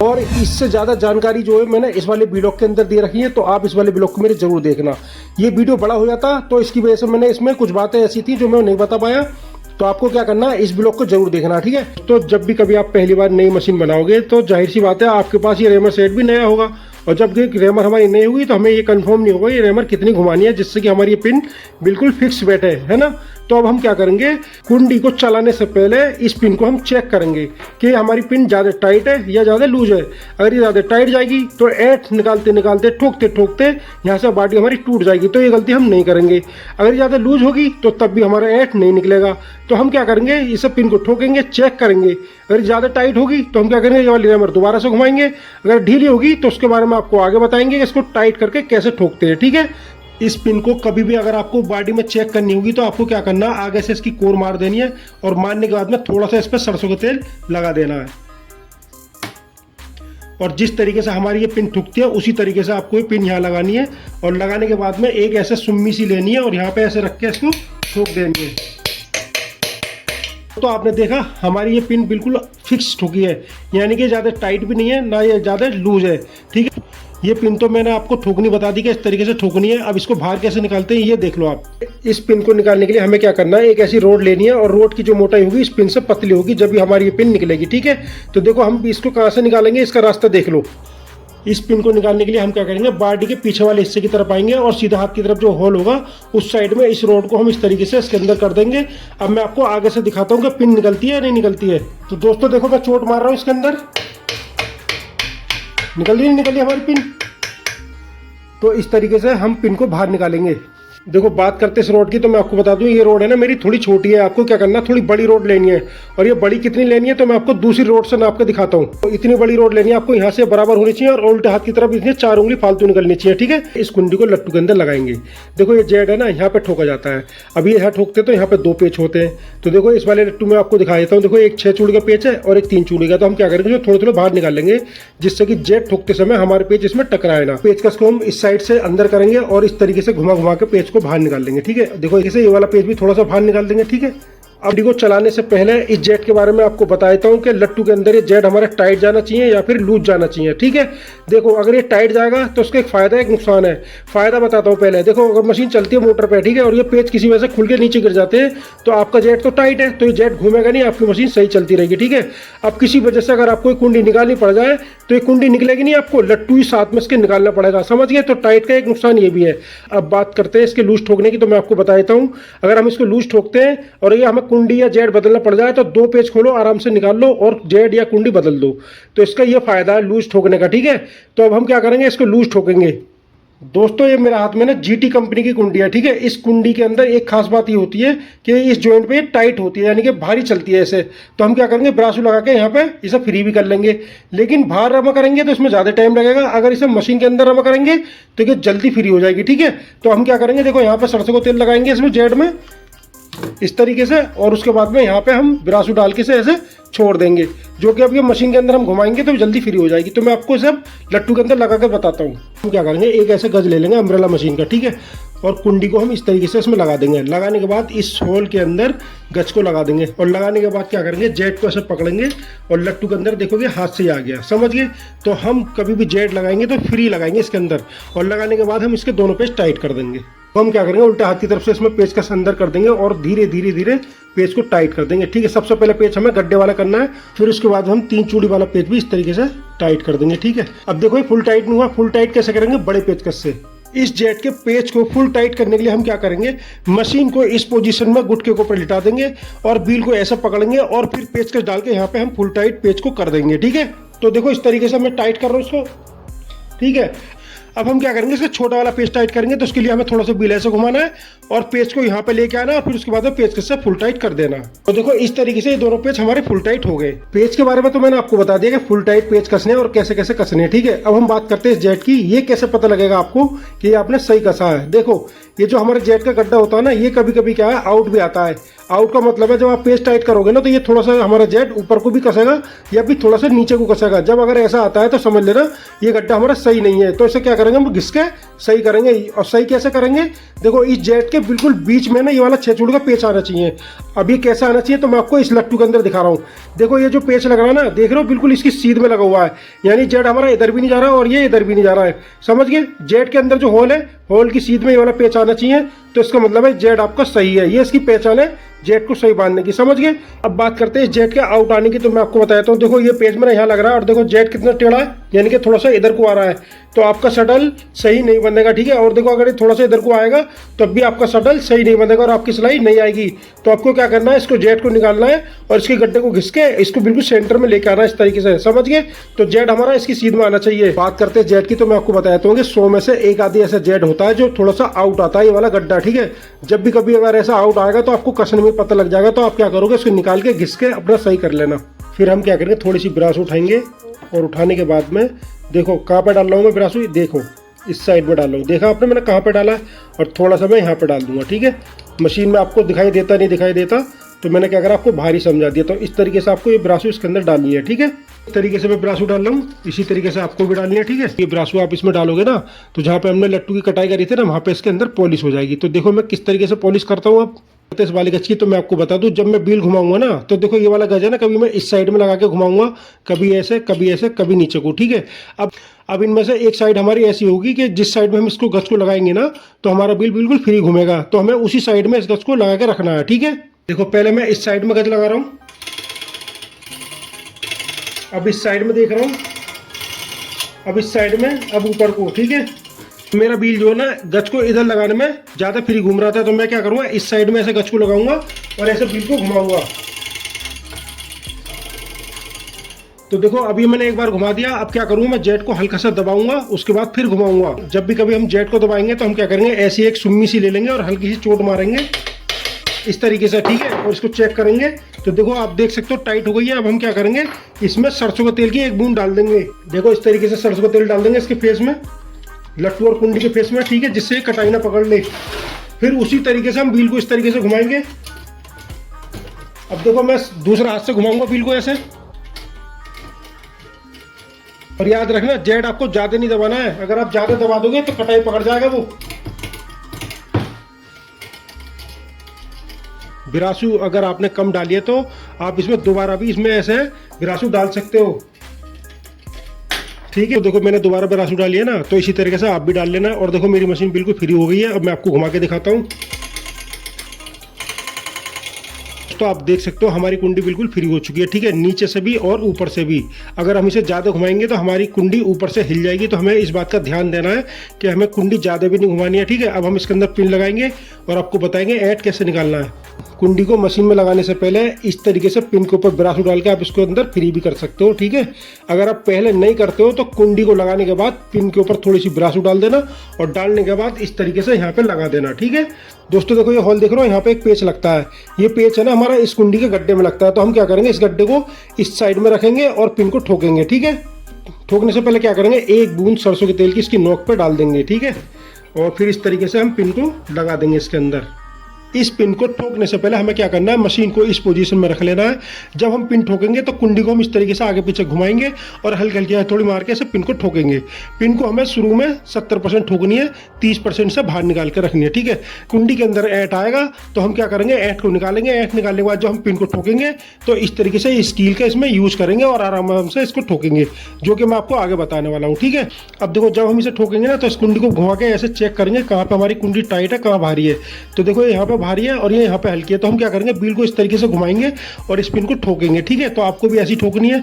और इससे ज़्यादा जानकारी जो है मैंने इस वाले वीडियो के अंदर दे रखी है, तो आप इस वाले वीडियो को मेरे जरूर देखना। ये वीडियो बड़ा हो जाता तो इसकी वजह से मैंने इसमें कुछ बातें ऐसी थी जो मैं नहीं बता पाया, तो आपको क्या करना है, इस ब्लॉग को जरूर देखना, ठीक है। तो जब भी कभी आप पहली बार नई मशीन बनाओगे तो जाहिर सी बात है आपके पास ये रेमर सेट भी नया होगा, और जब रेमर हमारी नई होगी तो हमें ये कंफर्म नहीं होगा ये रेमर कितनी घुमानी है जिससे कि हमारी ये पिन बिल्कुल फिक्स बैठे, है ना। तो अब हम क्या करेंगे, कुंडी को चलाने से पहले इस पिन को हम चेक करेंगे कि हमारी पिन ज़्यादा टाइट है या ज़्यादा लूज है। अगर ये ज़्यादा टाइट जाएगी तो ऐठ निकालते निकालते ठोकते ठोकते यहाँ से बाटी हमारी टूट जाएगी, तो ये गलती हम नहीं करेंगे। अगर ज़्यादा लूज होगी तो तब भी हमारा ऐठ नहीं निकलेगा, तो हम क्या करेंगे, इसे पिन को ठोकेंगे, चेक करेंगे। अगर ज़्यादा टाइट होगी तो हम क्या करेंगे, ये वाली रेमर दोबारा से घुमाएंगे। अगर ढीली होगी तो उसके बारे में आपको आगे बताएंगे कि इसको टाइट करके कैसे ठोकते हैं, ठीक है। इस पिन को कभी भी अगर आपको बॉडी में चेक करनी होगी तो आपको क्या करना है, आगे से इसकी कोर मार देनी है, और मारने के बाद में थोड़ा सा इस पर सरसों का तेल लगा देना है। और जिस तरीके से हमारी ये पिन ठुकती है उसी तरीके से आपको ये पिन यहाँ लगानी है, और लगाने के बाद में एक ऐसे सुम्मी सी लेनी है और यहाँ पे ऐसे रख के इसको ठोक देनी है। तो आपने देखा हमारी ये पिन बिल्कुल फिक्स ठुकी है, यानी कि ज़्यादा टाइट भी नहीं है ना ये ज़्यादा लूज है, ठीक है। ये पिन तो मैंने आपको ठोकनी बता दी कि इस तरीके से ठोकनी है। अब इसको बाहर कैसे निकालते हैं ये देख लो आप। इस पिन को निकालने के लिए हमें क्या करना है, एक ऐसी रोड लेनी है, और रोड की जो मोटाई होगी इस पिन से पतली होगी जब भी हमारी ये पिन निकलेगी, ठीक है। तो देखो हम इसको कहाँ से निकालेंगे, इसका रास्ता देख लो। इस पिन को निकालने के लिए हम क्या करेंगे, बाडी के पीछे वाले हिस्से की तरफ आएंगे और सीधा हाथ की तरफ जो होल होगा उस साइड में इस रोड को हम इस तरीके से इसके अंदर कर देंगे। अब मैं आपको आगे से दिखाता हूँ कि पिन निकलती है या नहीं निकलती है। तो दोस्तों देखो मैं चोट मार रहा हूँ इसके अंदर, निकल रही नहीं निकली हमारी पिन। तो इस तरीके से हम पिन को बाहर निकालेंगे। देखो बात करते इस रोड की, तो मैं आपको बता दूं ये रोड है ना मेरी थोड़ी छोटी है, आपको क्या करना है थोड़ी बड़ी रोड लेनी है। और ये बड़ी कितनी लेनी है तो मैं आपको दूसरी रोड से नाप के दिखाता हूँ। तो इतनी बड़ी रोड लेनी है आपको, यहाँ से बराबर होनी चाहिए और उल्टे हाथ की तरफ इसमें 4 उंगली फालतू निकलनी चाहिए, ठीक है। इस कुंडी को लट्टू के अंदर लगाएंगे। देखो ये जेड है ना, यहाँ पे ठोका जाता है। अभी यहाँ ठोकते तो यहाँ पे 2 पेच होते हैं। तो देखो इस वाले लट्टू में आपको दिखा देता हूँ। देखो एक 6 चूड़ी का पेच है और एक 3 चूड़ी का। तो हम क्या करेंगे, जो थोड़े थोड़े बाहर निकाल लेंगे जिससे कि जेड ठोकते समय हमारे पेच इसमें टकराए ना। पेच कस को हम इस साइड से अंदर करेंगे और इस तरीके से घुमा घुमा के पेच को बाहर निकाल लेंगे, ठीक है। देखो इसे ये वाला पेज भी थोड़ा सा बाहर निकाल देंगे, ठीक है। अब को चलाने से पहले इस जेट के बारे में आपको बता देता हूँ कि लट्टू के अंदर ये जेट हमारा टाइट जाना चाहिए या फिर लूज जाना चाहिए, ठीक है। देखो अगर ये टाइट जाएगा तो उसका एक फायदा है एक नुकसान है। फायदा बताता हूँ पहले। देखो अगर मशीन चलती है मोटर पे, ठीक है, और ये पेज किसी वजह से खुल के नीचे गिर जाते हैं तो आपका जेट तो टाइट है, तो ये जेट घूमेगा नहीं, आपकी मशीन सही चलती रहेगी, ठीक है। अब किसी वजह से अगर आपको कुंडी निकालनी पड़ जाए तो ये कुंडी निकलेगी नहीं, आपको लट्टू ही साथ में इसके निकालना पड़ेगा, समझ गए। तो टाइट का एक नुकसान ये भी है। अब बात करते हैं इसके लूज ठोकने की, तो मैं आपको बता देता हूँ। अगर हम इसको लूज ठोकते हैं और ये हमें कुंडी या जेट बदलना पड़ जाए तो 2 पेज खोलो, आराम से निकाल लो और जेड या कुंडी बदल दो। तो इसका ये फायदा है लूज ठोकने का, ठीक है। तो अब हम क्या करेंगे, इसको लूज ठोकेंगे। दोस्तों ये मेरे हाथ में ना जीटी कंपनी की कुंडी है, ठीक है। इस कुंडी के अंदर एक खास बात ये होती है कि इस जॉइंट पे टाइट होती है, यानी कि भारी चलती है ऐसे। तो हम क्या करेंगे, ब्रासू लगा के यहाँ पे इसे फ्री भी कर लेंगे। लेकिन बाहर रमा करेंगे तो इसमें ज़्यादा टाइम लगेगा, अगर इसे मशीन के अंदर रमा करेंगे तो ये जल्दी फ्री हो जाएगी, ठीक है। तो हम क्या करेंगे, देखो यहाँ पे सरसों को तेल लगाएंगे इसमें जेड में इस तरीके से, और उसके बाद में यहाँ पे हम ब्रासू डाल के से ऐसे छोड़ देंगे, जो कि अब ये मशीन के अंदर हम घुमाएंगे तो जल्दी फ्री हो जाएगी। तो मैं आपको सब लट्टू के अंदर लगा कर बताता हूँ। हम क्या करेंगे, एक ऐसे गज ले लेंगे अम्ब्रेला मशीन का, ठीक है, और कुंडी को हम इस तरीके से इसमें लगा देंगे। लगाने के बाद इस होल के अंदर गज को लगा देंगे, और लगाने के बाद क्या करेंगे, जेट को ऐसे पकड़ेंगे और लट्टू के अंदर देखोगे हाथ से ही आ गया, समझ गए। तो हम कभी भी जेट लगाएंगे तो फ्री लगाएंगे इसके अंदर, और लगाने के बाद हम इसके दोनों पेच टाइट कर देंगे। तो हम क्या करेंगे, उल्टे हाथ की तरफ से इसमें पेच का अंदर कर देंगे और धीरे धीरे धीरे पेच को टाइट कर देंगे, ठीक है। सबसे पहले पेच हमें गड्ढे वाला करना है, फिर उसके बाद हम 3 चूड़ी वाला पेच भी इस तरीके से टाइट कर देंगे, ठीक है। अब देखो ये फुल टाइट नहीं हुआ, फुल टाइट कैसे करेंगे, बड़े पेचकस से। इस जेट के पेच को फुल टाइट करने के लिए हम क्या करेंगे, मशीन को इस पोजीशन में गुटके के ऊपर लिटा देंगे और बील को ऐसा पकड़ेंगे और फिर पेचकस डाल के यहाँ पे हम फुल टाइट पेच को कर देंगे, ठीक है। तो देखो इस तरीके से मैं टाइट कर रहा हूँ इसको, ठीक है। अब हम क्या करेंगे, इसका छोटा वाला पेच टाइट करेंगे, तो उसके लिए हमें थोड़ा सा बील ऐसे घुमाना है और पेच को यहाँ पे लेके आना, और फिर उसके बाद पेच से फुल टाइट कर देना। तो देखो इस तरीके से ये दोनों पेच हमारे फुल टाइट हो गए। पेच के बारे में तो मैंने आपको बता दिया कि फुल टाइट पेच कसने और कैसे कैसे कसने, ठीक है। अब हम बात करते हैं इस जेट की। ये कैसे पता लगेगा आपको कि ये आपने सही कसा है। देखो ये जो हमारे जेट का गड्ढा होता है ना, ये कभी कभी क्या है आउट भी आता है। आउट का मतलब है जब आप पेच टाइट करोगे ना तो ये थोड़ा सा हमारा जेट ऊपर को भी कसेगा या फिर थोड़ा सा नीचे को कसेगा। जब अगर ऐसा आता है तो समझ लेना ये गड्ढा हमारा सही नहीं है। तो इसे क्या करेंगे, हम घिस के सही करेंगे। और सही कैसे करेंगे, देखो इस जेट के बिल्कुल बीच में ना ये वाला 6 चूड़ी का पेच आना चाहिए। अब ये कैसा आना चाहिए तो मैं आपको इस लट्टू के अंदर दिखा रहा हूँ। देखो ये जो पेच लग रहा है ना, देख रहे हो बिल्कुल इसकी सीध में लगा हुआ है, यानी जेट हमारा इधर भी नहीं जा रहा है और ये इधर भी नहीं जा रहा है। समझ गए, जेट के अंदर जो होल है, होल की सीध में ये वाला पेच आना चाहिए। तो इसका मतलब है जेट आपका सही है, ये इसकी पहचान है जेट को सही बांधने की। समझ गए। अब बात करते हैं जेट के आउट आने की। तो मैं आपको बताता हूँ, देखो ये पेज मेरा यहाँ लग रहा है और देखो जेट कितना टेढ़ा है, यानी कि थोड़ा सा इधर को आ रहा है, तो आपका शटल सही नहीं बंधेगा। ठीक है। और देखो अगर ये थोड़ा सा इधर को आएगा तब भी आपका शटल सही नहीं बंधेगा और आपकी सिलाई नहीं आएगी। तो आपको क्या करना है, इसको जेट को निकालना है और इसके गड्ढे को घिस के इसको बिल्कुल सेंटर में लेके आना है इस तरीके से। समझ गए। तो जेट हमारा इसकी सीध में आना चाहिए। बात करते हैं जेट की, तो मैं आपको बताता हूँ कि 100 में से एक आधी ऐसा जेट होता है जो थोड़ा सा आउट आता है, ये वाला गड्ढा। ठीक है। जब भी कभी अगर ऐसा आउट आएगा तो आपको कसने में पता लग जाएगा। तो आप क्या करोगे, इसको निकाल के घिस के अपना सही कर लेना। फिर हम क्या करेंगे, थोड़ी सी ब्रास उठाएंगे और उठाने के बाद में देखो कहाँ पे डाल रहा हूँ मैं ब्रासू, देखो इस साइड में डाल रहा हूँ। देखा आपने मैंने कहाँ पे डाला है, और थोड़ा सा मैं यहाँ पे डाल दूंगा। ठीक है। मशीन में आपको दिखाई देता नहीं दिखाई देता, तो मैंने क्या करा आपको भारी समझा दिया। तो इस तरीके से आपको ये ब्रासू इसके अंदर डालनी है। ठीक है। इस तरीके से मैं ब्रासू डाल रहा हूँ, इसी तरीके से आपको भी डालनी है। ठीक है। ये ब्रासू आप इसमें डालोगे ना तो जहाँ पे हमने लट्टू की कटाई करी थी ना, वहाँ पे इसके अंदर पॉलिश हो जाएगी। तो देखो मैं किस तरीके से पॉलिश करता हूँ। आप इस वाली गज की तो मैं आपको बता दूं, जब मैं बील घुमाऊंगा ना तो देखो ये वाला गज है ना, कभी मैं इस साइड में लगा के घुमाऊंगा, कभी ऐसे कभी नीचे को। ठीक है। अब इनमें से एक साइड हमारी ऐसी होगी कि जिस साइड में हम इसको गज को लगाएंगे ना तो हमारा बील बिल्कुल फ्री घूमेगा। तो हमें उसी साइड में इस गज को लगा के रखना है। ठीक है। देखो पहले मैं इस साइड में गज लगा रहा हूँ, अब इस साइड में देख रहा हूँ, अब इस साइड में, अब ऊपर को। ठीक है। मेरा बील जो है ना गज को इधर लगाने में ज़्यादा फ्री घूम रहा था, तो मैं क्या करूँगा, इस साइड में ऐसे गज को लगाऊंगा और ऐसे बील को घुमाऊंगा। तो देखो अभी मैंने एक बार घुमा दिया। अब क्या करूँगा, मैं जेट को हल्का सा दबाऊंगा, उसके बाद फिर घुमाऊंगा। जब भी कभी हम जेट को दबाएंगे तो हम क्या करेंगे, ऐसी एक सुम्मी सी ले लेंगे और हल्की सी चोट मारेंगे इस तरीके से। ठीक है। और इसको चेक करेंगे तो देखो आप देख सकते हो टाइट हो गई है। अब हम क्या करेंगे, इसमें सरसों का तेल की एक बूंद डाल देंगे। देखो इस तरीके से सरसों का तेल डाल देंगे इसके फेस में, लट्टू और कुंडी के फेस में। ठीक है। जिससे कटाई ना पकड़ ले। फिर उसी तरीके से हम बील को इस तरीके से घुमाएंगे। अब देखो मैं दूसरा हाथ से घुमाऊंगा बील को ऐसे। और याद रखना जेट आपको ज्यादा नहीं दबाना है, अगर आप ज्यादा दबा दोगे तो कटाई पकड़ जाएगा वो। बिरासू अगर आपने कम डाली है तो आप इसमें दोबारा भी इसमें ऐसे बिरासू डाल सकते हो। ठीक है। तो देखो मैंने दोबारा बिरासू डाली है ना, तो इसी तरीके से आप भी डाल लेना। और देखो मेरी मशीन बिल्कुल फ्री हो गई है। अब मैं आपको घुमा के दिखाता हूँ। तो आप देख सकते हो हमारी कुंडी बिल्कुल फ्री हो चुकी है। ठीक है। नीचे से भी और ऊपर से भी। अगर हम इसे ज़्यादा घुमाएंगे तो हमारी कुंडी ऊपर से हिल जाएगी। तो हमें इस बात का ध्यान देना है कि हमें कुंडी ज़्यादा भी नहीं घुमानी है। ठीक है। अब हम इसके अंदर पिन लगाएंगे और आपको बताएंगे ऐड कैसे निकालना है। कुंडी को मशीन में लगाने से पहले इस तरीके से पिन के ऊपर ब्रासू डाल के आप इसको अंदर फ्री भी कर सकते हो। ठीक है। अगर आप पहले नहीं करते हो तो कुंडी को लगाने के बाद पिन के ऊपर थोड़ी सी ब्रासू डाल देना और डालने के बाद इस तरीके से यहाँ पे लगा देना। ठीक है। दोस्तों देखो ये होल देख रहे हो, यहाँ पे एक पेच लगता है। ये पेच है ना हमारा इस कुंडी के गड्ढे में लगता है। तो हम क्या करेंगे, इस गड्ढे को इस साइड में रखेंगे और पिन को ठोकेंगे। ठीक है। ठोकने से पहले क्या करेंगे, एक बूंद सरसों के तेल की इसकी नोक पे डाल देंगे। ठीक है। और फिर इस तरीके से हम पिन को लगा देंगे इसके अंदर। इस पिन को ठोकने से पहले हमें क्या करना है, मशीन को इस पोजीशन में रख लेना है। जब हम पिन ठोकेंगे तो कुंडी को हम इस तरीके से आगे पीछे घुमाएंगे और हल्की हल्की थोड़ी मार के ऐसे पिन को ठोकेंगे। पिन को हमें शुरू में 70% ठोकनी है, 30% से बाहर निकाल के रखनी है। ठीक है। कुंडी के अंदर ऐंठ आएगा तो हम क्या करेंगे, ऐंठ को निकालेंगे। ऐंठ निकालने के बाद जब हम पिन को ठोकेंगे तो इस तरीके से स्टील का इसमें यूज करेंगे और आराम से इसको ठोकेंगे, जो कि मैं आपको आगे बताने वाला हूँ। ठीक है। अब देखो जब हम इसे ठोकेंगे ना तो इस कुंडी को घुमा के ऐसे चेक करेंगे कहाँ पे हमारी कुंडी टाइट है, कहाँ भारी है। तो देखो यहाँ पे भारी है और ये यहाँ पे हल्की है। तो हम क्या करेंगे, बील को इस तरीके से घुमाएंगे और इस पिन को ठोकेंगे। ठीक है। तो आपको भी ऐसी ठोकनी है।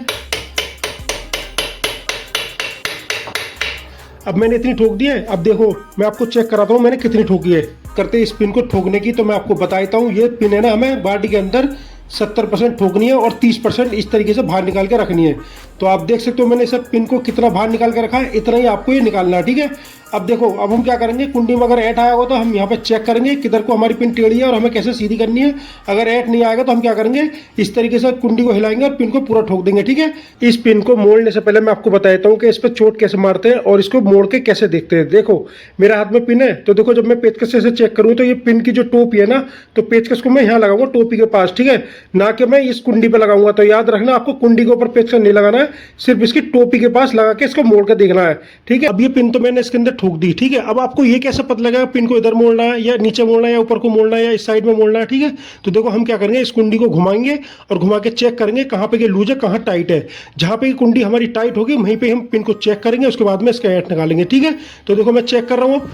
अब मैंने इतनी ठोक दी है। अब देखो मैं आपको चेक कराता हूँ मैंने कितनी ठोकी है। करते इस पिन को ठोकने की तो मैं आपको बताता हूँ। ये पिन है ना हमें बॉडी के अंदर 70% ठोकनी है और 30% इस तरीके से बाहर निकाल के रखनी है। तो आप देख सकते हो मैंने इस पिन को कितना बाहर निकाल के रखा है, इतना ही आपको ये निकालना है, ठीक है। अब देखो, अब हम क्या करेंगे, कुंडी में अगर ऐट आया होगा तो हम यहाँ पे चेक करेंगे किधर को हमारी पिन टेढ़ी है और हमें कैसे सीधी करनी है। अगर ऐट नहीं आएगा तो हम क्या करेंगे, इस तरीके से कुंडी को हिलाएंगे और पिन को पूरा ठोक देंगे, ठीक है। इस पिन को मोड़ने से पहले मैं आपको बता देता हूँ कि इस पर चोट कैसे मारते हैं और इसको मोड़ के कैसे देखते हैं। देखो मेरे हाथ में पिन है, तो देखो जब मैं पेचकस से चेक करूँ तो ये पिन की जो टोपी है ना, तो पेचकस को मैं यहाँ लगाऊंगा टोपी के पास, ठीक है, ना कि मैं इस कुंडी पे लगाऊंगा। तो याद रखना, आपको कुंडी के ऊपर पेचकस नहीं लगाना है, सिर्फ इसकी टोपी के पास लगा के इसको मोड़ कर देखना है, ठीक है। अब ये पिन तो मैंने इसके अंदर ठोक दी, ठीक है। अब आपको ये कैसे पता लगेगा पिन को इधर मोड़ना है या नीचे मोड़ना है या ऊपर को मोड़ना है या इस साइड में मोड़ना है, ठीक है। तो देखो हम क्या करेंगे, इस कुंडी को घुमाएंगे और घुमा के चेक करेंगे कहाँ पे ये लूज है, कहाँ टाइट है। जहाँ पे कुंडी हमारी टाइट होगी वहीं पे हम पिन को चेक करेंगे, उसके बाद में इसका ऐट निकालेंगे, ठीक है। तो देखो मैं चेक कर रहा हूँ,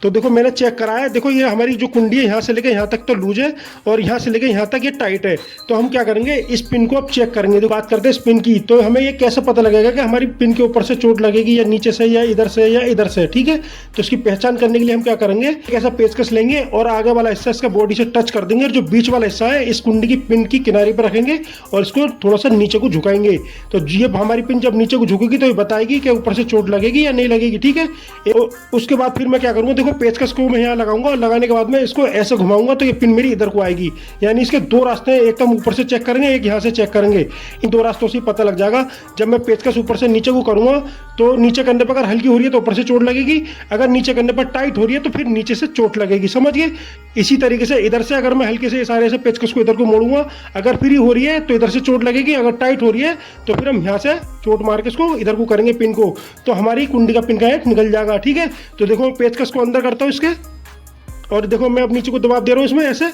तो देखो मैंने चेक कराया, देखो ये हमारी जो कुंडी है यहाँ से लेके यहाँ तक तो लूज है और यहाँ से लेके यहाँ तक ये टाइट है। तो हम क्या करेंगे, इस पिन को अब चेक करेंगे। तो बात करते हैं इस पिन की, तो हमें ये कैसे पता लगेगा कि हमारी पिन के ऊपर से चोट लगेगी या नीचे से या इधर से या इधर से, ठीक है। तो इसकी पहचान करने के लिए हम क्या करेंगे, एक ऐसा पेचकस लेंगे और आगे वाला हिस्सा इसका बॉडी से टच कर देंगे और जो बीच वाला हिस्सा है इस कुंडी की पिन की किनारे पर रखेंगे और इसको थोड़ा सा नीचे को झुकाएंगे। तो ये हमारी पिन जब नीचे को झुकेगी तो ये बताएगी कि ऊपर से चोट लगेगी या नहीं लगेगी, ठीक है। उसके बाद फिर मैं क्या करूँगा, देखो पेचकस को मैं यहाँ लगाऊंगा और लगाने के बाद में इसको ऐसे घुमाऊंगा तो ये पिन मेरी इधर को आएगी। यानी इसके दो रास्ते हैं, एक तो हम ऊपर से चेक करेंगे, एक यहाँ से चेक करेंगे। इन दो रास्तों से पता लग जाएगा। जब मैं पेचकस ऊपर से नीचे को करूंगा तो नीचे करने पर अगर हल्की हो रही है तो ऊपर से चोट लगेगी, अगर नीचे करने पर टाइट हो रही है तो फिर नीचे से चोट लगेगी, समझ गए। इसी तरीके से इधर से अगर मैं हल्के से इशारे से पेचकस को इधर को मोड़ूंगा, अगर फ्री हो रही है तो इधर से चोट लगेगी, अगर टाइट हो रही है तो फिर हम यहाँ से चोट मार के इसको इधर को करेंगे पिन को, तो हमारी कुंडी का पिन का ऐट निकल जाएगा, ठीक है। तो देखो पेचकस को अंदर करता हूँ इसके, और देखो मैं अब नीचे को दबाव दे रहा हूँ इसमें ऐसे,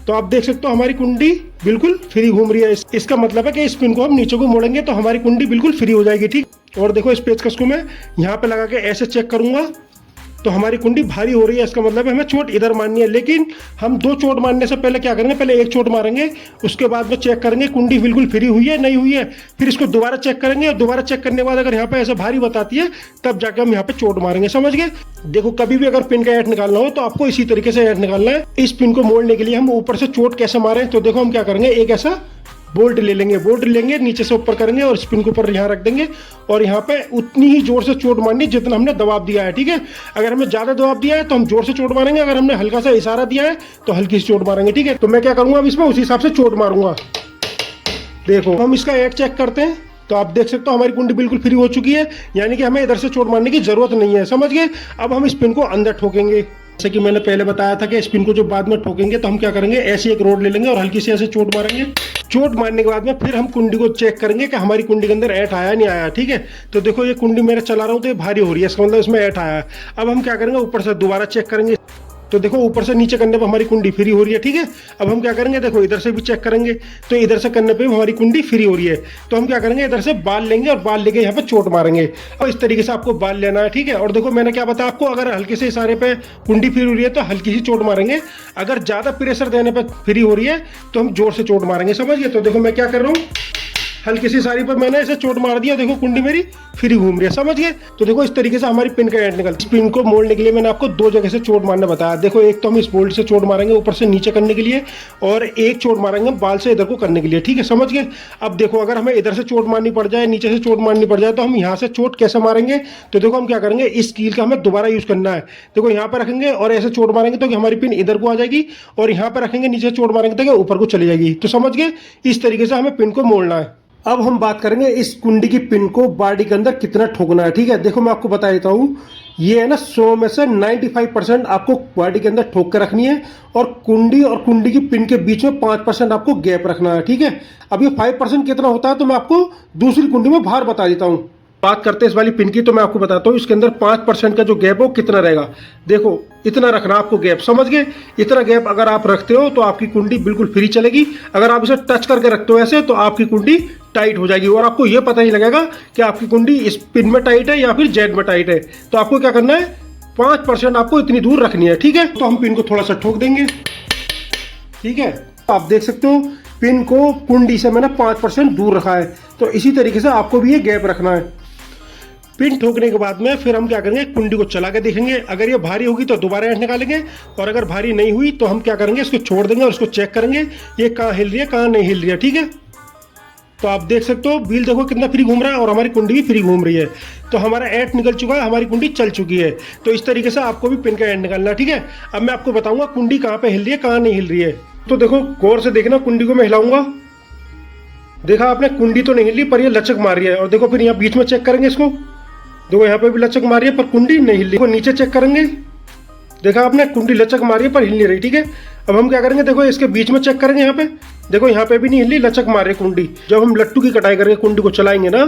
तो आप देख सकते हो हमारी कुंडी बिल्कुल फ्री घूम रही है। इसका मतलब है कि इस पिन को हम नीचे को मोड़ेंगे तो हमारी कुंडी बिल्कुल फ्री हो जाएगी, ठीक। और देखो इस पेचकस को मैं यहाँ पे लगा के ऐसे चेक करूंगा तो हमारी कुंडी भारी हो रही है, इसका मतलब है हमें चोट इधर मारनी है। लेकिन हम दो चोट मारने से पहले क्या करेंगे, पहले एक चोट मारेंगे, उसके बाद में चेक करेंगे कुंडी बिल्कुल फ्री हुई है नहीं हुई है, फिर इसको दोबारा चेक करेंगे और दोबारा चेक करने के बाद अगर यहाँ पे ऐसे भारी बताती है तब जाकर हम यहाँ पे चोट मारेंगे, समझ गए। देखो कभी भी अगर पिन का ऐट निकालना हो तो आपको इसी तरीके से ऐट निकालना है। इस पिन को मोड़ने के लिए हम ऊपर से चोट कैसे मारें, तो देखो हम क्या करेंगे, एक ऐसा बोल्ट ले लेंगे, बोल्ट लेंगे नीचे से ऊपर करेंगे और स्पिन के ऊपर यहाँ रख देंगे और यहाँ पे उतनी ही जोर से चोट मारनी जितना हमने दबाव दिया है, ठीक है। अगर हमने ज़्यादा दबाव दिया है तो हम जोर से चोट मारेंगे, अगर हमने हल्का सा इशारा दिया है तो हल्की सी चोट मारेंगे, ठीक है। तो मैं क्या करूँगा अब इसमें उसी हिसाब से चोट मारूंगा। देखो हम इसका ऐट चेक करते हैं, तो आप देख सकते हो हमारी कुंडी बिल्कुल फ्री हो चुकी है, यानी कि हमें इधर से चोट मारने की जरूरत नहीं है, समझ गए। अब हम इस पिन को अंदर ठोकेंगे, जैसे कि मैंने पहले बताया था कि इस पिन को जो बाद में ठोकेंगे तो हम क्या करेंगे, ऐसी एक रोड ले लेंगे और हल्की से ऐसे चोट मारेंगे। चोट मारने के बाद में फिर हम कुंडी को चेक करेंगे कि हमारी कुंडी के अंदर ऐट आया नहीं आया, ठीक है। तो देखो ये कुंडी मेरे चला रहा हूँ तो ये भारी हो रही है, इसका मतलब इसमें ऐट आया है। अब हम क्या करेंगे, ऊपर से दोबारा चेक करेंगे, तो देखो ऊपर से नीचे करने पर हमारी कुंडी फ्री हो रही है, ठीक है। अब हम क्या करेंगे, देखो इधर से भी चेक करेंगे तो इधर से करने पे भी हमारी कुंडी फ्री हो रही है। तो हम क्या करेंगे, इधर से बाल लेंगे और बाल लेके यहाँ पे चोट मारेंगे और इस तरीके से आपको बाल लेना है, ठीक है। और देखो मैंने क्या बताया आपको, अगर हल्के से इशारे पे कुंडी फ्री हो रही है तो हल्की सी चोट मारेंगे, अगर ज़्यादा प्रेशर देने पर फ्री हो रही है तो हम जोर से चोट मारेंगे, समझ गए। तो देखो मैं क्या कर रहा हूँ, हल्की सी साड़ी पर मैंने ऐसे चोट मार दिया, देखो कुंडी मेरी फ्री घूम रही है, समझ गए। तो देखो इस तरीके से हमारी पिन का ऐट निकल। इस पिन को मोड़ने के लिए मैंने आपको दो जगह से चोट मारना बताया। देखो एक तो हम इस बोल्ट से चोट मारेंगे ऊपर से नीचे करने के लिए और एक चोट मारेंगे बाल से इधर को करने के लिए, ठीक है, समझ गए। अब देखो अगर हमें इधर से चोट मारनी पड़ जाए, नीचे से चोट मारनी पड़ जाए तो हम यहाँ से चोट कैसे मारेंगे, तो देखो हम क्या करेंगे, इस कील का हमें दोबारा यूज करना है। देखो यहाँ पर रखेंगे और ऐसे चोट मारेंगे तो हमारी पिन इधर को आ जाएगी और यहाँ पर रखेंगे नीचे चोट मारेंगे तो ऊपर को चली जाएगी। तो समझ गए, इस तरीके से हमें पिन को मोड़ना है। अब हम बात करेंगे इस कुंडी की पिन को बॉडी के अंदर कितना ठोकना है, ठीक है। देखो मैं आपको बता देता हूँ, ये है ना 100 में से 95% आपको बॉडी के अंदर ठोक कर रखनी है और कुंडी की पिन के बीच में 5% आपको गैप रखना है, ठीक है। अब ये 5% कितना होता है तो मैं आपको दूसरी कुंडी में बाहर बता देता हूँ। बात करते हैं इस वाली पिन की, तो मैं आपको बताता हूँ इसके अंदर 5% का जो गैप हो कितना रहेगा। देखो इतना रखना आपको गैप, समझ गए। इतना गैप अगर आप रखते हो तो आपकी कुंडी बिल्कुल फ्री चलेगी। अगर आप इसे टच करके रखते हो ऐसे तो आपकी कुंडी टाइट हो जाएगी और आपको ये पता नहीं लगेगा कि आपकी कुंडी इस पिन में टाइट है या फिर जेड में टाइट है। तो आपको क्या करना है, 5% आपको इतनी दूर रखनी है, ठीक है। तो हम पिन को थोड़ा सा ठोक देंगे, ठीक है। आप देख सकते हो पिन को कुंडी से मैंने 5% दूर रखा है। तो इसी तरीके से आपको भी ये गैप रखना है। पिन ठोकने के बाद में फिर हम क्या करेंगे, कुंडी को चला के देखेंगे। अगर ये भारी होगी तो दोबारा ऐंठ निकालेंगे, और अगर भारी नहीं हुई तो हम क्या करेंगे, इसको छोड़ देंगे और इसको चेक करेंगे ये कहाँ हिल रही है कहाँ नहीं हिल रही है। ठीक है, तो आप देख सकते हो व्हील देखो कितना फ्री घूम रहा है और हमारी कुंडी भी फ्री घूम रही है। तो हमारा ऐंठ निकल चुका है, हमारी कुंडी चल चुकी है। तो इस तरीके से आपको भी पिन का ऐंठ निकालना है। ठीक है, अब मैं आपको बताऊंगा कुंडी कहाँ पे हिल रही है कहाँ नहीं हिल रही है। तो देखो गौर से देखना, कुंडी को मैं हिलाऊंगा, देखा आपने कुंडी तो नहीं हिल रही पर ये लचक मार रही है। और देखो फिर यहाँ बीच में चेक करेंगे इसको, देखो यहाँ पे भी लचक मार रही है पर कुंडी नहीं हिल रही। देखो नीचे चेक करेंगे, देखा आपने कुंडी लचक मारी है पर हिल नहीं रही। ठीक है, अब हम क्या करेंगे, देखो इसके बीच में चेक करेंगे, यहाँ पे देखो यहाँ पे भी नहीं हिली, लचक मारे कुंडी। जब हम लट्टू की कटाई करके कुंडी को चलाएंगे ना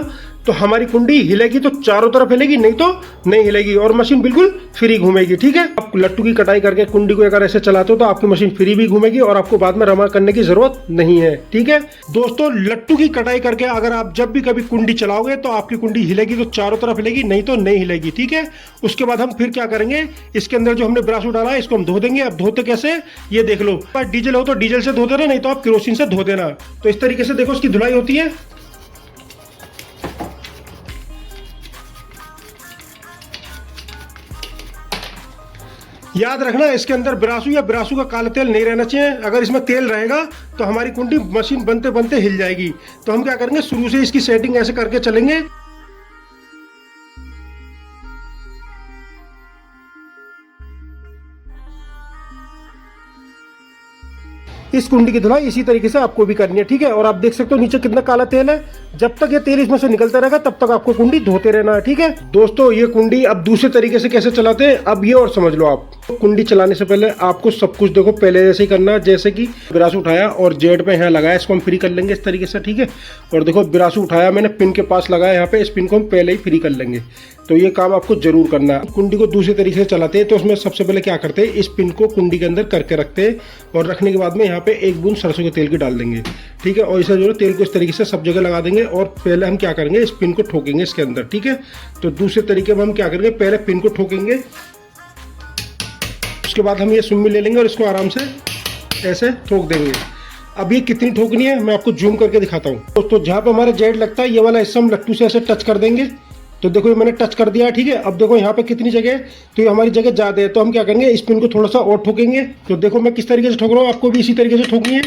तो हमारी कुंडी हिलेगी तो चारों तरफ हिलेगी, नहीं तो नहीं हिलेगी और मशीन बिल्कुल फ्री घूमेगी। ठीक है, आप लट्टू की कटाई करके कुंडी को अगर ऐसे चलाते हो तो आपकी मशीन फ्री भी घूमेगी और आपको बाद में रमा करने की जरूरत नहीं है। ठीक है दोस्तों, लट्टू की कटाई करके अगर आप जब भी कभी कुंडी चलाओगे तो आपकी कुंडी हिलेगी तो चारों तरफ हिलेगी, नहीं तो नहीं हिलेगी। ठीक है, उसके बाद हम फिर क्या करेंगे, इसके अंदर जो हमने ब्रासो डाला है इसको हम धो देंगे। अब धोते कैसे ये देख लो, डीजल हो तो डीजल से धो देना, नहीं तो आप केरोसिन से धो देना। तो इस तरीके से देखो इसकी धुलाई होती है। याद रखना इसके अंदर ब्रासू या ब्रासू का काला तेल नहीं रहना चाहिए। अगर इसमें तेल रहेगा तो हमारी कुंडी मशीन बनते बनते हिल जाएगी। तो हम क्या करेंगे, शुरू से इसकी सेटिंग ऐसे करके चलेंगे। इस कुंडी की धुलाई इसी तरीके से आपको भी करनी है। ठीक है, और आप देख सकते हो नीचे कितना काला तेल है। जब तक ये तेल इसमें से निकलता रहेगा तब तक आपको कुंडी धोते रहना है। ठीक है दोस्तों, ये कुंडी अब दूसरे तरीके से कैसे चलाते हैं अब ये और समझ लो आप। कुंडी चलाने से पहले आपको सब कुछ देखो पहले जैसे ही करना है, जैसे कि ब्रासो उठाया और जेड पे यहाँ लगाया, इसको हम फ्री कर लेंगे इस तरीके से। ठीक है, और देखो ब्रासो उठाया मैंने पिन के पास लगाया यहाँ पे, इस पिन को हम पहले ही फ्री कर लेंगे। तो ये काम आपको जरूर करना है। कुंडी को दूसरे तरीके से चलाते हैं तो उसमें सबसे पहले क्या करते हैं, इस पिन को कुंडी के अंदर करके रखते हैं और रखने के बाद में यहाँ पे एक बूंद सरसों के तेल की डाल देंगे। ठीक है, और इसे जो है तेल को इस तरीके से सब जगह लगा देंगे और पहले हम क्या करेंगे, इस पिन को ठोकेंगे इसके अंदर। ठीक है, तो दूसरे तरीके में हम क्या करेंगे, पहले पिन को ठोकेंगे, उसके बाद हम ये सुम्मी ले लेंगे और इसको आराम से ऐसे ठोक देंगे। अब ये कितनी ठोकनी है मैं आपको जूम करके दिखाता हूँ। तो जहाँ पे हमारा जेड लगता है ये वाला हिस्सा हम लट्टू से ऐसे टच कर देंगे। तो देखो ये मैंने टच कर दिया है। ठीक है, अब देखो यहाँ पे कितनी जगह है, तो ये हमारी जगह ज़्यादा है। तो हम क्या करेंगे, इस पिन को थोड़ा सा और ठोकेंगे। तो देखो मैं किस तरीके से ठोक रहा हूँ, आपको भी इसी तरीके से ठोकनी है।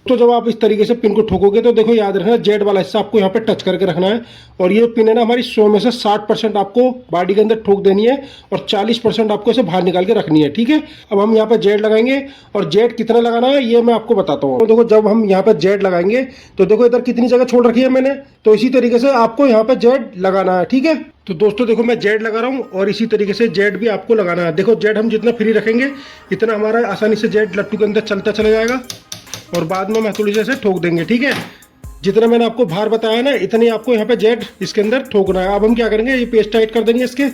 तो जब आप इस तरीके से पिन को ठोकोगे तो देखो याद रखना जेड वाला हिस्सा आपको यहाँ पे टच करके रखना है। और ये पिन है ना हमारी 100 में से 60% आपको बॉडी के अंदर ठोक देनी है और 40% आपको इसे बाहर निकाल के रखनी है। ठीक है, अब हम यहाँ पे जेड लगाएंगे और जेड कितना लगाना है ये मैं आपको बताता हूँ। तो देखो जब हम यहाँ पे जेड लगाएंगे तो देखो इधर कितनी जगह छोड़ रखी है मैंने, तो इसी तरीके से आपको यहाँ पे जेड लगाना है। ठीक है, तो दोस्तों देखो मैं जेड लगा रहा हूँ और इसी तरीके से जेड भी आपको लगाना है। देखो जेड हम जितना फ्री रखेंगे इतना हमारा आसानी से जेड लट्टू के अंदर चलता चला जाएगा और बाद में हथौड़ी से ऐसे ठोक देंगे। ठीक है, जितना मैंने आपको भार बताया ना इतनी आपको यहाँ पे जेड इसके अंदर ठोकना है। अब हम क्या करेंगे, ये पेस्ट टाइट कर देंगे, इसके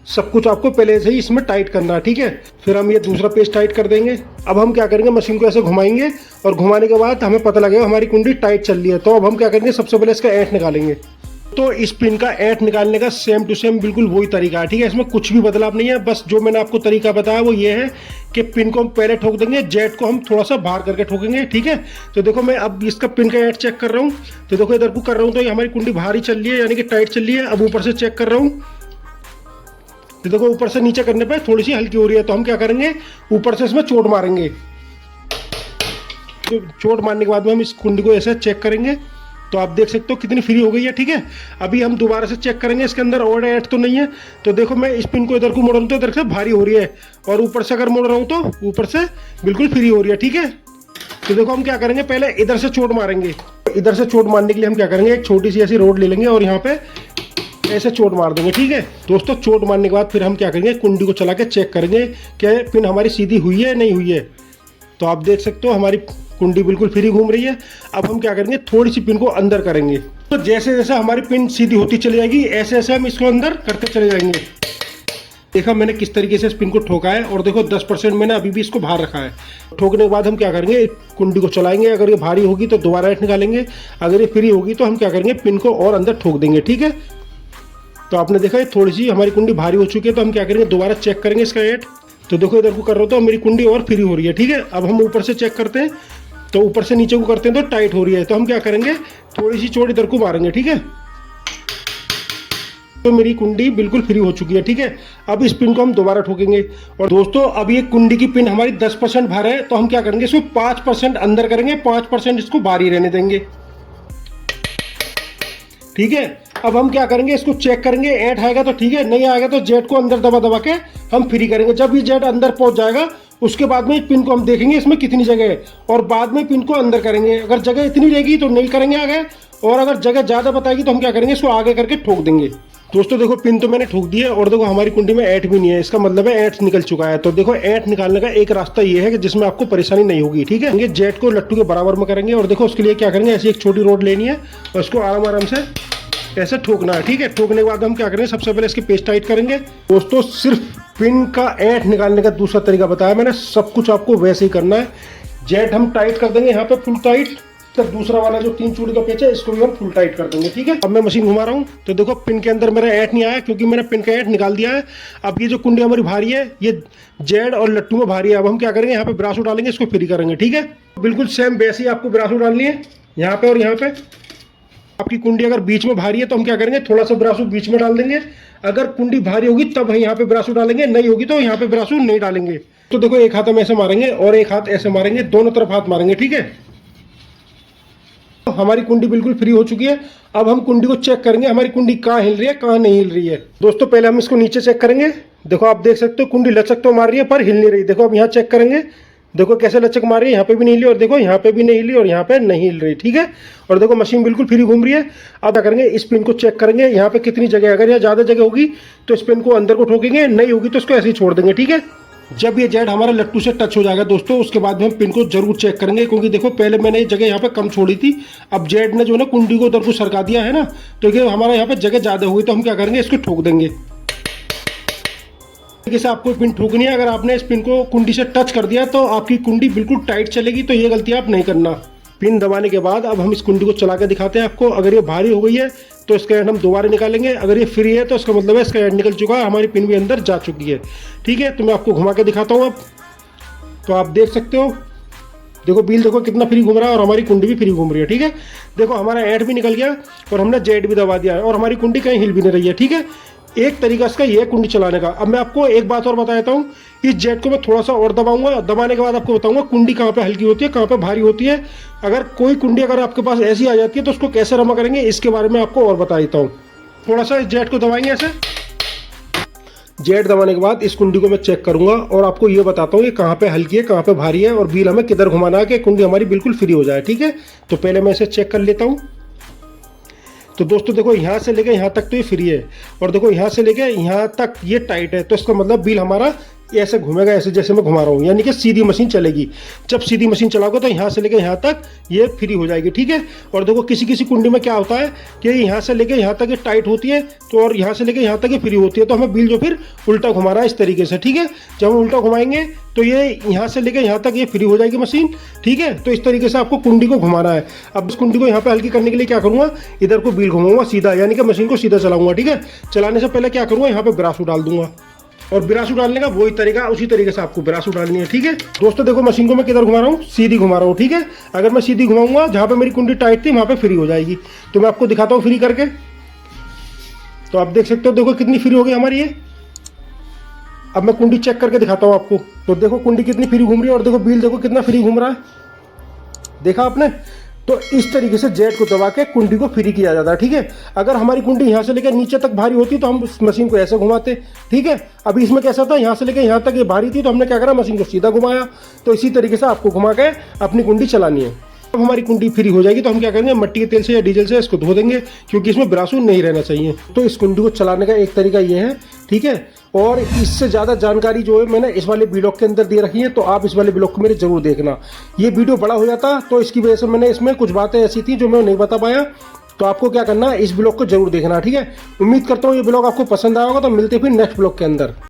सब कुछ आपको पहले से ही इसमें टाइट करना है। ठीक है, फिर हम ये दूसरा पेस्ट टाइट कर देंगे। अब हम क्या करेंगे, मशीन को ऐसे घुमाएंगे और घुमाने के बाद हमें पता लगेगा हमारी कुंडी टाइट चल रही है। तो अब हम क्या करेंगे, सबसे पहले इसका ऐंठ निकालेंगे। तो इस पिन का ऐंठ निकालने का सेम टू सेम बिल्कुल वही तरीका है। ठीक है, इसमें कुछ भी बदलाव नहीं है, बस जो मैंने आपको तरीका बताया वो ये है कि पिन को हम पहले ठोक देंगे, जेड को हम थोड़ा सा बाहर करके ठोकेंगे। ठीक है, तो देखो मैं अब इसका पिन का ऐंठ चेक कर रहा हूँ। तो देखो इधर को कर रहा हूँ तो ये हमारी कुंडी बाहर ही चल रही है, यानी कि टाइट चल रही है। अब ऊपर से चेक कर रहा हूँ तो देखो ऊपर से नीचे करने पर थोड़ी सी हल्की हो रही है। तो हम क्या करेंगे, ऊपर से इसमें चोट मारेंगे। तो चोट मारने के बाद में हम इस कुंडी को ऐसे चेक करेंगे तो आप देख सकते हो कितनी फ्री हो गई है। ठीक है, अभी हम दोबारा से चेक करेंगे इसके अंदर और ऐंठ तो नहीं है। तो देखो मैं इस पिन को इधर को मोड़ रहा हूँ तो इधर से भारी हो रही है और ऊपर से अगर मोड़ रहा हूँ तो ऊपर से बिल्कुल फ्री हो रही है। ठीक है, तो देखो हम क्या करेंगे, पहले इधर से चोट मारेंगे। इधर से चोट मारने के लिए हम क्या करेंगे, एक छोटी सी ऐसी रोड ले लेंगे और यहाँ पे ऐसे चोट मार देंगे। ठीक है दोस्तों, चोट मारने के बाद फिर हम क्या करेंगे, कुंडी को चला के चेक करेंगे कि पिन हमारी सीधी हुई है नहीं हुई है। तो आप देख सकते हो हमारी कुंडी बिल्कुल फ्री घूम रही है। अब हम क्या करेंगे, थोड़ी सी पिन को अंदर करेंगे। तो जैसे जैसे हमारी पिन सीधी होती चली जाएगी ऐसे ऐसे हम इसको अंदर करते चले जाएंगे। देखा मैंने किस तरीके से इस पिन को ठोका है और देखो 10% मैंने अभी भी इसको बाहर रखा है। ठोकने के बाद हम क्या करेंगे, कुंडी को चलाएंगे। अगर ये भारी होगी तो दोबारा ऐंठ निकालेंगे, अगर ये फ्री होगी तो हम क्या करेंगे, पिन को और अंदर ठोक देंगे। ठीक है, तो आपने देखा थोड़ी सी हमारी कुंडी भारी हो चुकी है। तो हम क्या करेंगे, दोबारा चेक करेंगे इसका ऐंठ। तो देखो इधर को कर रहा हूँ तो मेरी कुंडी और फ्री हो रही है। ठीक है, अब हम ऊपर से चेक करते हैं तो ऊपर से नीचे को करते हैं तो टाइट हो रही है। तो हम क्या करेंगे, थोड़ी सी चोट इधर को मारेंगे। ठीक है, तो मेरी कुंडी बिल्कुल फ्री हो चुकी है। ठीक है, अब इस पिन को हम दोबारा ठोकेंगे। और दोस्तों अब ये कुंडी की पिन हमारी 10% भर है, तो हम क्या करेंगे, इसको 5% अंदर करेंगे, 5% इसको बाहर ही रहने देंगे। ठीक है, अब हम क्या करेंगे, इसको चेक करेंगे, ऐंठ आएगा तो ठीक है, नहीं आएगा तो जेट को अंदर दबा दबा के हम फ्री करेंगे। जब ये जेट अंदर पहुंच जाएगा उसके बाद में पिन को हम देखेंगे इसमें कितनी जगह है, और बाद में पिन को अंदर करेंगे। अगर जगह इतनी रहेगी तो नहीं करेंगे आगे, और अगर जगह ज़्यादा बताएगी तो हम क्या करेंगे, इसको आगे करके ठोक देंगे। दोस्तों देखो पिन तो मैंने ठोक दी है, और देखो हमारी कुंडी में ऐंठ भी नहीं है, इसका मतलब है ऐंठ निकल चुका है। तो देखो ऐंठ निकालने का एक रास्ता ये है कि जिसमें आपको परेशानी नहीं होगी। ठीक है, ये जेट को लट्टू के बराबर में करेंगे, और देखो उसके लिए क्या करेंगे, ऐसी एक छोटी रोड लेनी है और उसको आराम आराम से ऐसे ठोकना है। ठीक है, ठोकने के बाद हम क्या करेंगे, सबसे पहले इसकी पेस्ट टाइट करेंगे। दोस्तों सिर्फ पिन का ऐंठ निकालने का दूसरा तरीका बताया मैंने, सब कुछ आपको वैसे ही करना है। जेट हम टाइट कर देंगे यहाँ पे फुल टाइट, तो दूसरा वाला जो 3 चूड़ी का पेच है इसको भी हम फुल टाइट कर देंगे। ठीक है, अब मैं मशीन घुमा रहा हूँ तो देखो पिन के अंदर मेरा ऐंठ नहीं आया, क्योंकि मैंने पिन का ऐंठ निकाल दिया है। अब ये जो कुंडी हमारी भारी है ये जेड और लट्टू में भारी है। अब हम क्या करेंगे, यहाँ पे ब्रासो डालेंगे, इसको फ्री करेंगे। ठीक है, बिल्कुल सेम वैसे ही आपको ब्रासो डालनी है, यहाँ पे और यहाँ पे। आपकी कुंडी अगर बीच में भारी है तो हम क्या करेंगे, थोड़ा सा ब्रासो बीच में डाल देंगे। अगर कुंडी भारी होगी तब हम यहाँ पे ब्रासो डालेंगे, नहीं होगी तो यहाँ पे ब्रासो नहीं डालेंगे। तो देखो एक हाथ हम ऐसे मारेंगे और एक हाथ ऐसे मारेंगे, दोनों तरफ हाथ मारेंगे। ठीक है, तो हमारी कुंडी बिल्कुल फ्री हो चुकी है। अब हम कुंडी को चेक करेंगे, हमारी कुंडी कहाँ हिल रही है कहाँ नहीं हिल रही है। दोस्तों पहले हम इसको नीचे चेक करेंगे। देखो आप देख सकते हो कुंडी लचक तो मार रही है पर हिल नहीं रही। देखो अब यहाँ चेक करेंगे, देखो कैसे लचक मार रही है, यहाँ पे भी नहीं हिली, और देखो यहाँ पे भी नहीं हिली, और यहाँ पे नहीं हिल रही। ठीक है, और देखो मशीन बिल्कुल फ्री घूम रही है। अब क्या करेंगे, इस पिन को चेक करेंगे, यहाँ पे कितनी जगह है। अगर यहाँ ज़्यादा जगह होगी तो इस पिन को अंदर को ठोकेंगे, नहीं होगी तो इसको ऐसे ही छोड़ देंगे। ठीक है, जब ये जेड हमारा लट्टू से टच हो जाएगा दोस्तों, उसके बाद में हम पिन को जरूर चेक करेंगे, क्योंकि देखो पहले मैंने ये जगह यहाँ पे कम छोड़ी थी, अब जेड ने जो है ना कुंडी को उधर को सरका दिया है ना, तो ये हमारा यहाँ पे जगह ज़्यादा हुई, तो हम क्या करेंगे, इसको ठोक देंगे। से आपको पिन ठोकनी है। अगर आपने इस पिन को कुंडी से टच कर दिया तो आपकी कुंडी बिल्कुल टाइट चलेगी, तो ये गलती आप नहीं करना। पिन दबाने के बाद अब हम इस कुंडी को चला के दिखाते हैं आपको। अगर ये भारी हो गई है तो इसका एंड हम दोबारा निकालेंगे, अगर ये फ्री है तो इसका मतलब है इसका एंड निकल चुका है, हमारी पिन भी अंदर जा चुकी है। ठीक है, तो मैं आपको घुमा के दिखाता हूँ अब। तो आप देख सकते हो, देखो व्हील देखो कितना फ्री घूम रहा है, और हमारी कुंडी भी फ्री घूम रही है। ठीक है, देखो हमारा एंड भी निकल गया और हमने जेड भी दबा दिया है, और हमारी कुंडी कहीं हिल भी नहीं रही है। ठीक है, एक तरीका इसका ये है कुंडी चलाने का। अब मैं आपको एक बात और बता देता हूँ, इस जेट को मैं थोड़ा सा और दबाऊंगा, दबाने के बाद आपको बताऊंगा कुंडी कहाँ पे हल्की होती है कहाँ पे भारी होती है। अगर कोई कुंडी अगर आपके पास ऐसी आ जाती है तो उसको कैसे रमा करेंगे इसके बारे में आपको और बता देता हूँ। थोड़ा सा इस जेट को दबाएंगे ऐसे, जेट दबाने के बाद इस कुंडी को मैं चेक करूंगा और आपको ये बताता हूँ ये कहाँ पे हल्की है कहाँ पे भारी है, और व्हील हमें किधर घुमाना है कि कुंडी हमारी बिल्कुल फ्री हो जाए। ठीक है, तो पहले मैं इसे चेक कर लेता हूँ। तो दोस्तों देखो यहाँ से लेके यहाँ तक तो ये फ्री है, और देखो यहाँ से लेके यहाँ तक ये टाइट है, तो इसका मतलब व्हील हमारा ऐसे घूमेगा, ऐसे जैसे मैं घुमा रहा हूँ, यानी कि सीधी मशीन चलेगी। जब सीधी मशीन चलाओगे तो यहाँ से लेके यहाँ तक ये फ्री हो जाएगी। ठीक है, और देखो किसी किसी कुंडी में क्या होता है कि यहाँ से लेके यहाँ तक ये टाइट होती है, तो और यहाँ से लेके यहाँ तक ये फ्री होती है, तो हमें व्हील जो फिर उल्टा घुमाना है इस तरीके से। ठीक है, जब हम उल्टा घुमाएंगे तो ये यहाँ से लेके यहाँ तक ये फ्री हो जाएगी मशीन। ठीक है, तो इस तरीके से आपको कुंडी को घुमाना है। अब इस कुंडी को यहाँ पे हल्की करने के लिए क्या करूँगा, इधर को व्हील घुमाऊंगा सीधा, यानी कि मशीन को सीधा चलाऊंगा। ठीक है, चलाने से पहले क्या करूँगा, यहाँ पे ब्रासो डाल दूंगा, और ब्रासो डालने का वही तरीका, उसी तरीके से आपको ब्रासो डालनी है। ठीक है दोस्तों, देखो मशीन को मैं किधर घुमा रहा हूँ, सीधी घुमा रहा हूँ। ठीक है, अगर मैं सीधी घुमाऊंगा जहाँ पे मेरी कुंडी टाइट थी वहाँ पे फ्री हो जाएगी। तो मैं आपको दिखाता हूँ फ्री करके। तो आप देख सकते हो, देखो कितनी फ्री हो गई हमारी ये। अब मैं कुंडी चेक करके दिखाता हूँ आपको। तो देखो कुंडी कितनी फ्री घूम रही है, और देखो व्हील देखो कितना फ्री घूम रहा है, देखा आपने। तो इस तरीके से जेट को दबा के कुंडी को फ्री किया जाता है। ठीक है, अगर हमारी कुंडी यहाँ से लेकर नीचे तक भारी होती तो हम इस मशीन को ऐसे घुमाते। ठीक है, अभी इसमें कैसा था, यहाँ से लेकर यहाँ तक ये भारी थी तो हमने क्या करा, मशीन को सीधा घुमाया। तो इसी तरीके से आपको घुमा के अपनी कुंडी चलानी है। अब हमारी कुंडी फ्री हो जाएगी तो हम क्या करेंगे, मिट्टी के तेल से या डीजल से इसको धो देंगे, क्योंकि इसमें ब्रासो नहीं रहना चाहिए। तो इस कुंडी को चलाने का एक तरीका ये है। ठीक है, और इससे ज़्यादा जानकारी जो है मैंने इस वाले ब्लॉग के अंदर दे रखी है, तो आप इस वाले ब्लॉग को मेरे जरूर देखना। ये वीडियो बड़ा हो जाता तो इसकी वजह से मैंने इसमें कुछ बातें ऐसी थी जो मैं नहीं बता पाया, तो आपको क्या करना है, इस ब्लॉग को जरूर देखना। ठीक है, उम्मीद करता हूँ ये ब्लॉग आपको पसंद आया होगा। तो मिलते फिर नेक्स्ट ब्लॉग के अंदर।